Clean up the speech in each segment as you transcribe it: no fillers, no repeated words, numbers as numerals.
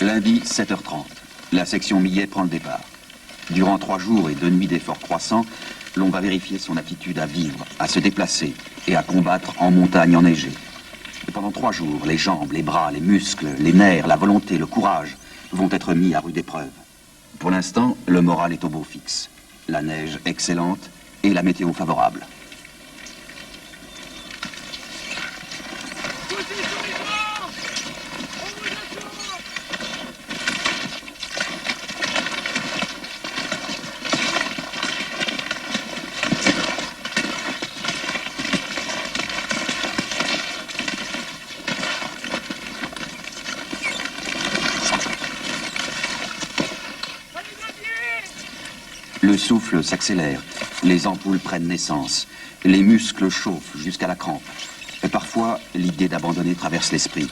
Lundi, 7h30. La section Millet prend le départ. Durant 3 jours et 2 nuits d'efforts croissants, l'on va vérifier son aptitude à vivre, à se déplacer et à combattre en montagne enneigée. Et pendant 3 jours, les jambes, les bras, les muscles, les nerfs, la volonté, le courage vont être mis à rude épreuve. Pour l'instant, le moral est au beau fixe. La neige excellente et la météo favorable. Le souffle s'accélère, les ampoules prennent naissance, les muscles chauffent jusqu'à la crampe. Et parfois, l'idée d'abandonner traverse l'esprit.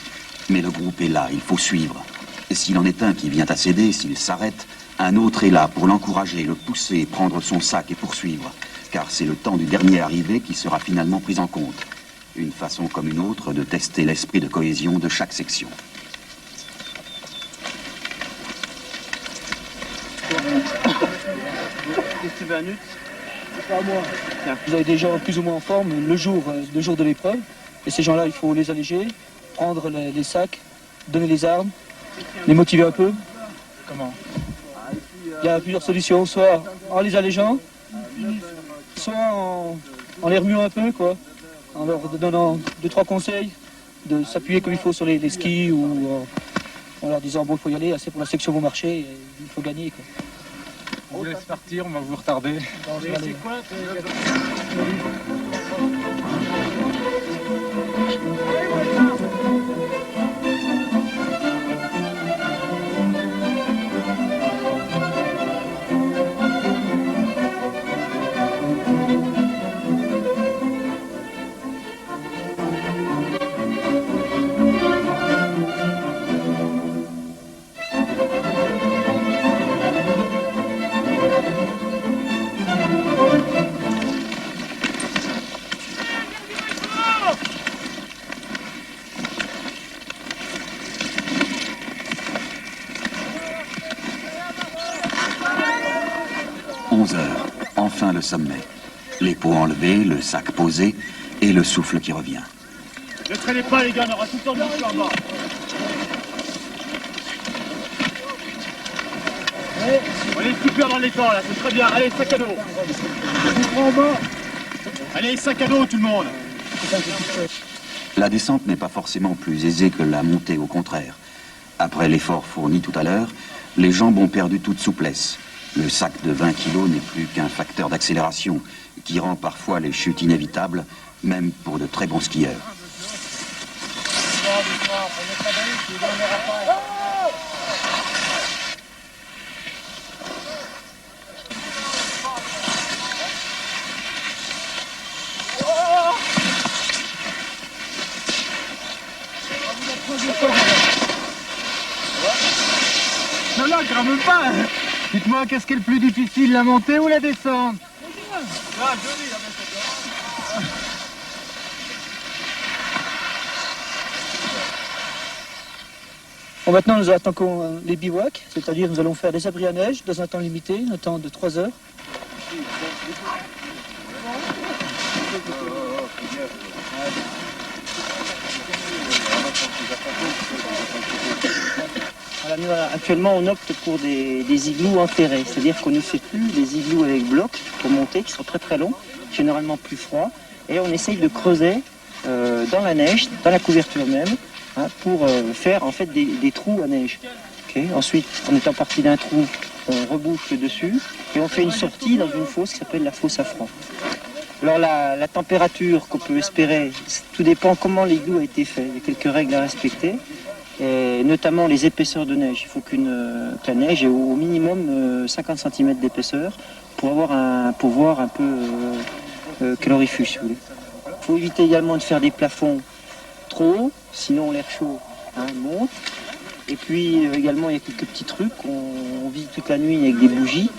Mais le groupe est là, il faut suivre. Et s'il en est un qui vient à céder, s'il s'arrête, un autre est là pour l'encourager, le pousser, prendre son sac et poursuivre. Car c'est le temps du dernier arrivé qui sera finalement pris en compte. Une façon comme une autre de tester l'esprit de cohésion de chaque section. Vous avez des gens plus ou moins en forme le jour de l'épreuve. Et ces gens-là, il faut les alléger, prendre les sacs, donner les armes, les motiver un peu. Comment? Il y a plusieurs solutions, soit en les allégeant, soit en les remuant un peu, quoi, en leur donnant 2-3 conseils, de s'appuyer comme il faut sur les skis ou en leur disant bon, il faut y aller, c'est pour la section vous marchez, et il faut gagner, quoi. On vous laisse partir, on va vous retarder. C'est quoi 11 heures, enfin le sommet. Les peaux enlevées, le sac posé et le souffle qui revient. Ne traînez pas les gars, on aura tout le temps de marcher en bas. On est super dans les temps là, c'est très bien. Allez, sac à dos. Allez, sac à dos tout le monde. La descente n'est pas forcément plus aisée que la montée, au contraire. Après l'effort fourni tout à l'heure, les jambes ont perdu toute souplesse. Le sac de 20 kilos n'est plus qu'un facteur d'accélération qui rend parfois les chutes inévitables, même pour de très bons skieurs. Non, non, crame pas. Dites-moi, qu'est-ce qui est le plus difficile, la montée ou la descente? Bon, maintenant, nous attaquons les bivouacs, c'est-à-dire nous allons faire des abris à neige dans un temps limité, un temps de 3 heures. Voilà, nous, actuellement, on opte pour des igloos enterrés, c'est-à-dire qu'on ne fait plus des igloos avec blocs pour monter, qui sont très très longs, généralement plus froids, et on essaye de creuser dans la neige, dans la couverture même, hein, pour faire en fait des trous à neige. Okay. Ensuite, en étant parti d'un trou, on rebouche le dessus et on fait une sortie dans une fosse qui s'appelle la fosse à froid. Alors la température qu'on peut espérer, tout dépend comment l'igloo a été fait. Il y a quelques règles à respecter. Et notamment les épaisseurs de neige. Il faut que la neige ait au minimum 50 cm d'épaisseur pour voir un peu calorifus, si vous voulez. Il faut éviter également de faire des plafonds trop hauts, sinon l'air chaud monte. Et puis également, il y a quelques petits trucs. On vit toute la nuit avec des bougies,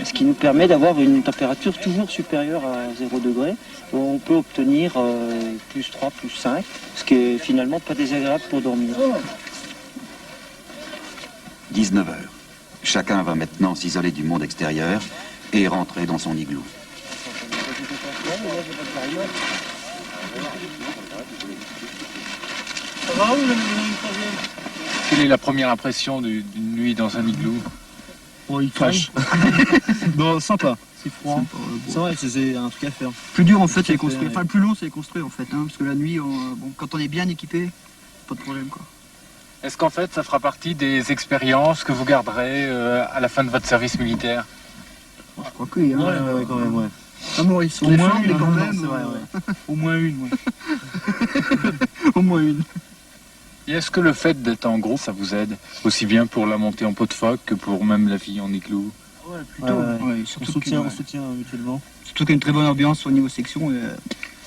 ce qui nous permet d'avoir une température toujours supérieure à 0 degré. On peut obtenir plus 3, plus 5, ce qui est finalement pas désagréable pour dormir. 19 heures. Chacun va maintenant s'isoler du monde extérieur et rentrer dans son igloo. Quelle est la première impression d'une nuit dans un igloo? Oh, il crache. Bon, sympa. C'est froid. C'est vrai, c'est un truc à faire. Plus dur en fait c'est construire. Enfin le plus long c'est construire en fait. Hein, parce que la nuit, bon, quand on est bien équipé, pas de problème quoi. Est-ce qu'en fait ça fera partie des expériences que vous garderez à la fin de votre service militaire? Bon, je crois que oui. Hein. Ouais, quand même, ouais. Ah, Maurice, on Au est moins fort, mais une, quand non, même. c'est vrai, ouais. Au moins une, ouais. Au moins une. Et est-ce que le fait d'être en groupe, ça vous aide aussi bien pour la montée en pot de phoque que pour même la vie en igloo? Ouais, plutôt. Ouais, surtout On soutient mutuellement. surtout qu'il y a une très bonne ambiance au niveau section.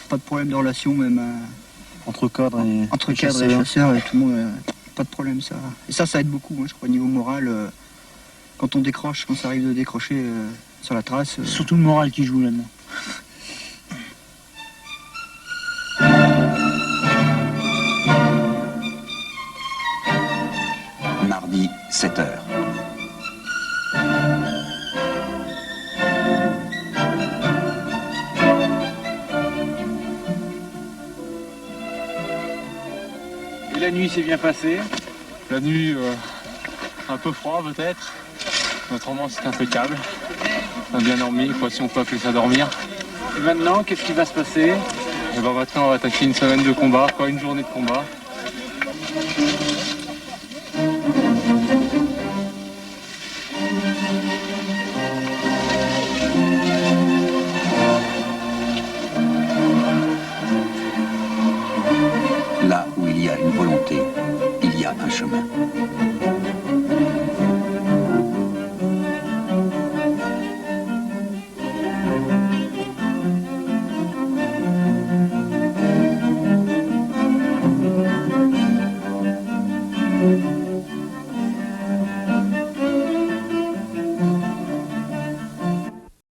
Pas de problème de relation même Entre cadres et entre cadres et chasseurs et tout le monde. Pas de problème ça. Et ça aide beaucoup, moi, je crois, au niveau moral. Quand on décroche, quand ça arrive de décrocher sur la trace. Surtout le moral qui joue là-dedans. Mardi, 7 heures. Et la nuit s'est bien passée? La nuit, un peu froid peut-être. Autrement c'est impeccable. On a bien dormi, quoi, si on peut appeler ça dormir. Et maintenant, qu'est-ce qui va se passer? Et ben maintenant on va attaquer une semaine de combat, quoi, une journée de combat.